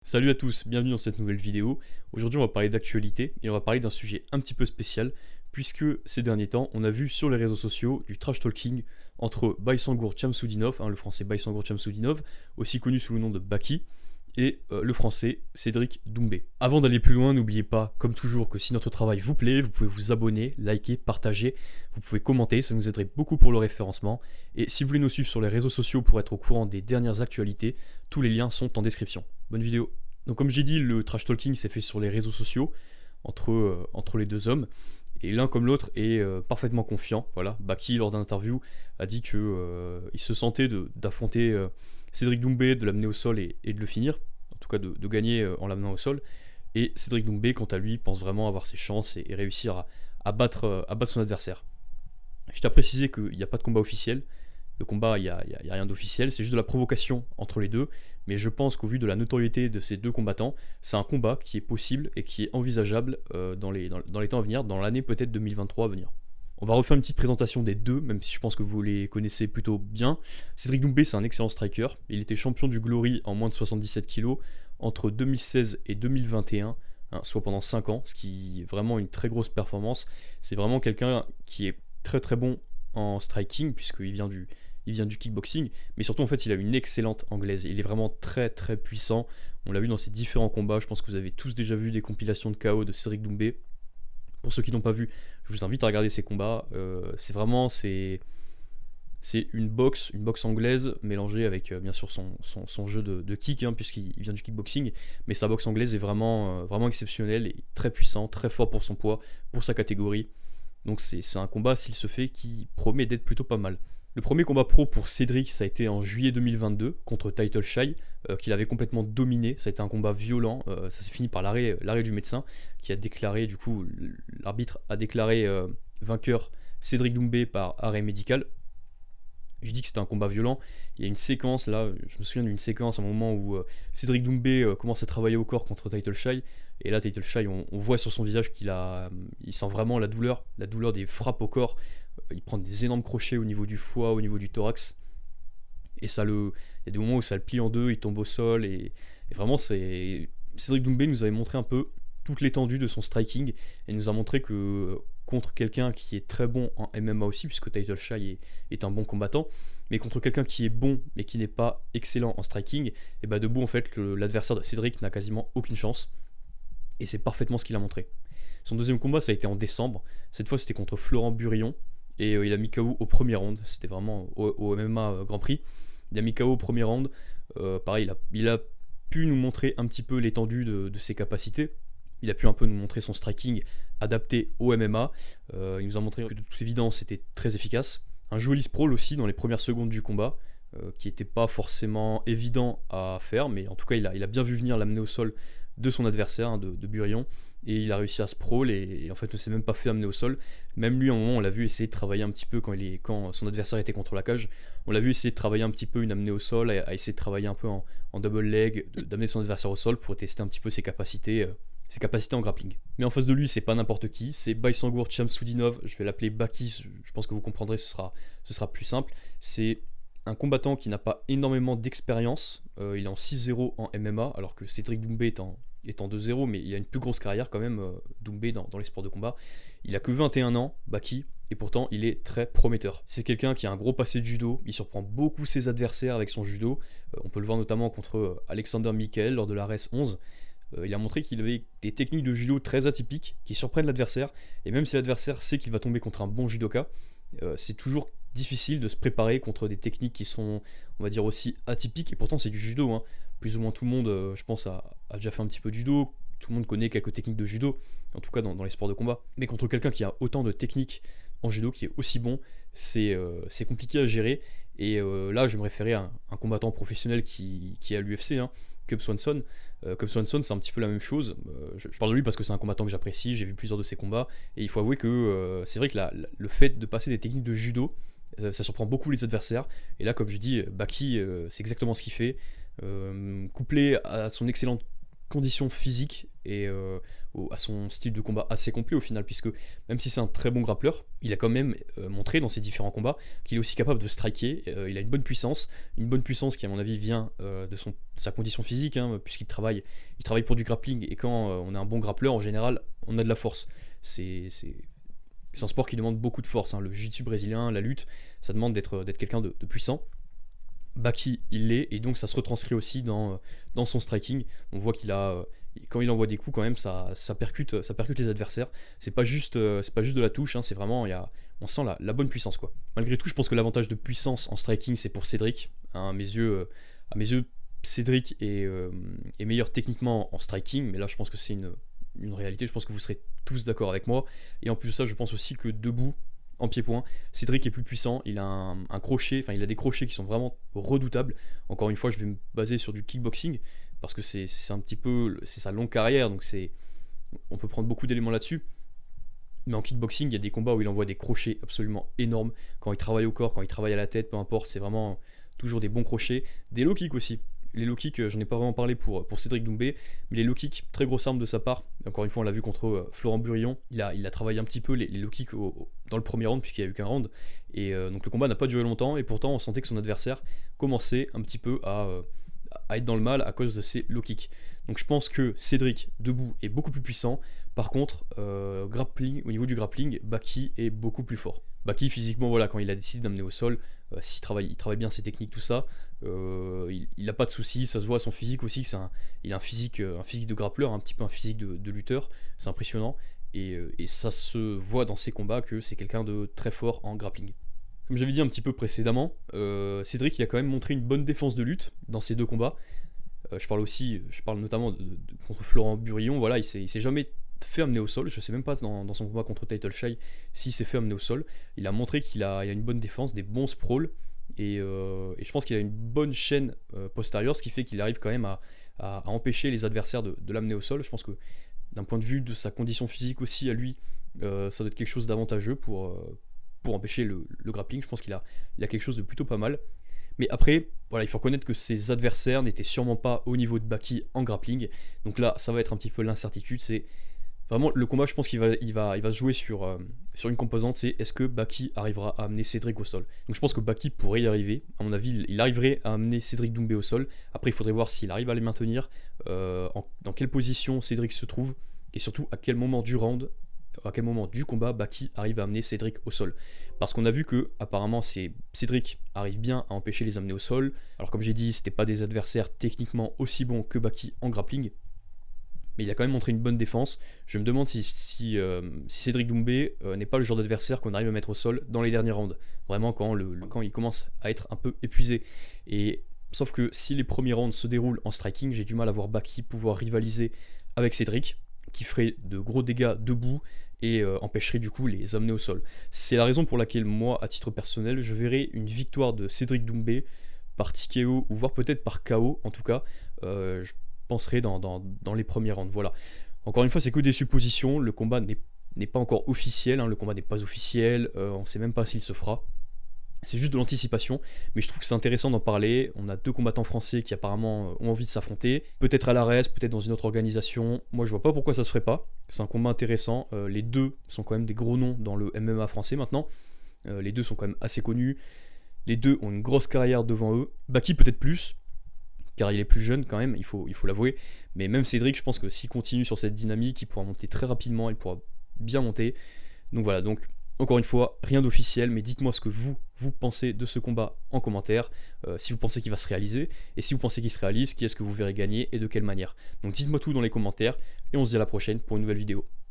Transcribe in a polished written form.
Salut à tous, bienvenue dans cette nouvelle vidéo. Aujourd'hui on va parler d'actualité et on va parler d'un sujet un petit peu spécial puisque ces derniers temps on a vu sur les réseaux sociaux du trash talking entre Baysangour Chamsoudinov, le français Baysangour Chamsoudinov, aussi connu sous le nom de Baki, et le français Cédric Doumbé. Avant d'aller plus loin, n'oubliez pas, comme toujours, que si notre travail vous plaît, vous pouvez vous abonner, liker, partager, vous pouvez commenter, ça nous aiderait beaucoup pour le référencement. Et si vous voulez nous suivre sur les réseaux sociaux pour être au courant des dernières actualités, tous les liens sont en description. Bonne vidéo. Donc comme j'ai dit, le trash talking s'est fait sur les réseaux sociaux entre les deux hommes. Et l'un comme l'autre est parfaitement confiant. Voilà, Baki, lors d'un interview, a dit qu'il se sentait d'affronter Cédric Doumbé, de l'amener au sol et de le finir, en tout cas de gagner en l'amenant au sol. Et Cédric Doumbé, quant à lui, pense vraiment avoir ses chances et réussir à battre son adversaire. Je tiens à préciser qu'il n'y a pas de combat officiel. Le combat, il n'y a rien d'officiel, c'est juste de la provocation entre les deux. Mais je pense qu'au vu de la notoriété de ces deux combattants, c'est un combat qui est possible et qui est envisageable dans les temps à venir, dans l'année peut-être 2023 à venir. On va refaire une petite présentation des deux, même si je pense que vous les connaissez plutôt bien. Cédric Doumbé, c'est un excellent striker. Il était champion du Glory en moins de 77 kg entre 2016 et 2021, soit pendant 5 ans, ce qui est vraiment une très grosse performance. C'est vraiment quelqu'un qui est très très bon en striking, puisqu'il vient du kickboxing, mais surtout en fait il a une excellente anglaise. Il est vraiment très très puissant. On l'a vu dans ses différents combats. Je pense que vous avez tous déjà vu des compilations de KO de Cédric Doumbé. Pour ceux qui n'ont pas vu, je vous invite à regarder ces combats. C'est une boxe anglaise mélangée avec bien sûr son jeu de kick, puisqu'il vient du kickboxing. Mais sa boxe anglaise est vraiment exceptionnelle et très puissant, très fort pour son poids, pour sa catégorie. Donc c'est un combat, s'il se fait, qui promet d'être plutôt pas mal. Le premier combat pro pour Cédric, ça a été en juillet 2022 contre Title Shy, qu'il avait complètement dominé. Ça a été un combat violent. Ça s'est fini par l'arrêt du médecin qui a déclaré, du coup, l'arbitre a déclaré vainqueur Cédric Doumbé par arrêt médical. Je dis que c'était un combat violent. Il y a une séquence là, je me souviens d'une séquence à un moment où Cédric Doumbé commence à travailler au corps contre Title Shy. Et là, Title Shy, on voit sur son visage il sent vraiment la douleur des frappes au corps. Il prend des énormes crochets au niveau du foie, au niveau du thorax. Et il y a des moments où ça le plie en deux, il tombe au sol. Et vraiment, Cédric Doumbé nous avait montré un peu toute l'étendue de son striking. Et nous a montré que contre quelqu'un qui est très bon en MMA aussi, puisque Title Shy est un bon combattant, mais contre quelqu'un qui est bon mais qui n'est pas excellent en striking, et bah debout en fait l'adversaire de Cédric n'a quasiment aucune chance. Et c'est parfaitement ce qu'il a montré. Son deuxième combat, ça a été en décembre. Cette fois, c'était contre Florent Burillon. Et il a mis KO au premier round. C'était vraiment au MMA Grand Prix. Il a mis KO au premier round. Pareil, il a pu nous montrer un petit peu l'étendue de ses capacités. Il a pu un peu nous montrer son striking adapté au MMA. Il nous a montré que de toute évidence, c'était très efficace. Un joli sprawl aussi dans les premières secondes du combat, qui n'était pas forcément évident à faire. Mais en tout cas, il a bien vu venir l'amener au sol de son adversaire, de Burillon, et il a réussi à sprawl et en fait ne s'est même pas fait amener au sol. Même lui, à un moment, on l'a vu essayer de travailler un petit peu quand son adversaire était contre la cage. On l'a vu essayer de travailler un petit peu une amenée au sol, à essayer de travailler un peu en double leg, d'amener son adversaire au sol pour tester un petit peu ses capacités en grappling. Mais en face de lui, c'est pas n'importe qui, c'est Baysangour Chamsoudinov. Je vais l'appeler Baki, je pense que vous comprendrez, ce sera plus simple. C'est un combattant qui n'a pas énormément d'expérience. Il est en 6-0 en MMA, alors que Cédric Doumbé est en 2-0, mais il a une plus grosse carrière quand même, Doumbé, dans les sports de combat. Il a que 21 ans, Baki, et pourtant il est très prometteur. C'est quelqu'un qui a un gros passé de judo, il surprend beaucoup ses adversaires avec son judo. On peut le voir notamment contre Alexander Mikael lors de la RES 11. Il a montré qu'il avait des techniques de judo très atypiques, qui surprennent l'adversaire, et même si l'adversaire sait qu'il va tomber contre un bon judoka, c'est toujours difficile de se préparer contre des techniques qui sont, on va dire, aussi atypiques, et pourtant c'est du judo, Plus ou moins tout le monde, je pense, a déjà fait un petit peu de judo, tout le monde connaît quelques techniques de judo, en tout cas dans les sports de combat, mais contre quelqu'un qui a autant de techniques en judo, qui est aussi bon, c'est compliqué à gérer, et là je me référais à un combattant professionnel qui est à l'UFC, Cub Swanson. Cub Swanson, c'est un petit peu la même chose. Je parle de lui parce que c'est un combattant que j'apprécie, j'ai vu plusieurs de ses combats, et il faut avouer que c'est vrai que le fait de passer des techniques de judo, ça surprend beaucoup les adversaires. Et là, comme je dis, Baki, c'est exactement ce qu'il fait. Couplé à son excellente condition physique et à son style de combat assez complet au final, puisque même si c'est un très bon grappleur, il a quand même montré dans ses différents combats qu'il est aussi capable de striker, il a une bonne puissance qui à mon avis vient de sa condition physique, hein, puisqu'il travaille pour du grappling, et quand on est un bon grappleur, en général, on a de la force. C'est un sport qui demande beaucoup de force, hein. Le jiu-jitsu brésilien, la lutte, ça demande d'être quelqu'un de puissant. Baki, il l'est, et donc ça se retranscrit aussi dans son striking. On voit qu'il a, quand il envoie des coups, quand même, ça percute les adversaires. C'est pas juste de la touche, hein, c'est vraiment, on sent la bonne puissance, quoi. Malgré tout, je pense que l'avantage de puissance en striking, c'est pour Cédric, hein. À mes yeux, Cédric est meilleur techniquement en striking, mais là, je pense que c'est une réalité. Je pense que vous serez tous d'accord avec moi. Et en plus de ça, je pense aussi que debout, en pied-point, Cédric est plus puissant, il a un crochet, enfin il a des crochets qui sont vraiment redoutables. Encore une fois, je vais me baser sur du kickboxing, parce que c'est un petit peu, c'est sa longue carrière, donc on peut prendre beaucoup d'éléments là-dessus. Mais en kickboxing, il y a des combats où il envoie des crochets absolument énormes, quand il travaille au corps, quand il travaille à la tête, peu importe, c'est vraiment toujours des bons crochets. Des low kicks aussi. Les low kicks, j'en ai pas vraiment parlé pour Cédric Doumbé, mais les low kicks, très grosse arme de sa part. Encore une fois, on l'a vu contre Florent Burillon. Il a travaillé un petit peu les low kicks dans le premier round, puisqu'il n'y a eu qu'un round. Et donc le combat n'a pas duré longtemps, et pourtant on sentait que son adversaire commençait un petit peu à être dans le mal à cause de ses low kicks. Donc je pense que Cédric, debout, est beaucoup plus puissant. Par contre, grappling, au niveau du grappling, Baki est beaucoup plus fort. Baki, physiquement, voilà, quand il a décidé d'amener au sol, il travaille bien ses techniques, tout ça. Il n'a pas de soucis, ça se voit à son physique aussi, il a un physique de grappleur, un petit peu un physique de lutteur, c'est impressionnant, et ça se voit dans ses combats que c'est quelqu'un de très fort en grappling. Comme j'avais dit un petit peu précédemment, Cédric il a quand même montré une bonne défense de lutte dans ces deux combats. Je parle notamment contre Florent Burillon, voilà, il s'est jamais fait amener au sol, je sais même pas dans son combat contre Title Shy s'il s'est fait amener au sol. Il a montré qu'il a une bonne défense, des bons sprawls, et je pense qu'il a une bonne chaîne postérieure, ce qui fait qu'il arrive quand même à empêcher les adversaires de l'amener au sol. Je pense que d'un point de vue de sa condition physique aussi à lui, ça doit être quelque chose d'avantageux pour empêcher le grappling. Je pense qu'il a quelque chose de plutôt pas mal. Mais après, voilà, il faut reconnaître que ses adversaires n'étaient sûrement pas au niveau de Baki en grappling. Donc là, ça va être un petit peu l'incertitude. C'est vraiment le combat, je pense qu'il va se jouer sur une composante, c'est est-ce que Baki arrivera à amener Cédric au sol. Donc je pense que Baki pourrait y arriver. À mon avis, il arriverait à amener Cédric Doumbé au sol. Après, il faudrait voir s'il arrive à les maintenir, dans quelle position Cédric se trouve, et surtout à quel moment du round, à quel moment du combat Baki arrive à amener Cédric au sol. Parce qu'on a vu que apparemment Cédric arrive bien à empêcher les amener au sol. Alors comme j'ai dit, c'était pas des adversaires techniquement aussi bons que Baki en grappling, mais il a quand même montré une bonne défense. Je me demande si Cédric Doumbé n'est pas le genre d'adversaire qu'on arrive à mettre au sol dans les derniers rounds. Vraiment quand il commence à être un peu épuisé. Et sauf que si les premiers rounds se déroulent en striking, j'ai du mal à voir Baki pouvoir rivaliser avec Cédric, qui ferait de gros dégâts debout et empêcherait du coup les amener au sol. C'est la raison pour laquelle moi, à titre personnel, je verrais une victoire de Cédric Doumbé par TKO, ou voire peut-être par KO en tout cas. Je penserai dans les premiers rounds. Voilà. Encore une fois, c'est que des suppositions. Le combat n'est pas encore officiel. Hein. Le combat n'est pas officiel. On ne sait même pas s'il se fera. C'est juste de l'anticipation, mais je trouve que c'est intéressant d'en parler. On a deux combattants français qui apparemment ont envie de s'affronter, peut-être à l'ARES, peut-être dans une autre organisation. Moi je vois pas pourquoi ça se ferait pas, c'est un combat intéressant. Les deux sont quand même des gros noms dans le MMA français maintenant, les deux sont quand même assez connus, les deux ont une grosse carrière devant eux. Baki peut-être plus, car il est plus jeune quand même, il faut l'avouer, mais même Cédric, je pense que s'il continue sur cette dynamique, il pourra monter très rapidement, il pourra bien monter. Donc voilà, donc encore une fois, rien d'officiel, mais dites-moi ce que vous pensez de ce combat en commentaire, si vous pensez qu'il va se réaliser, et si vous pensez qu'il se réalise, qui est-ce que vous verrez gagner et de quelle manière. Donc dites-moi tout dans les commentaires, et on se dit à la prochaine pour une nouvelle vidéo.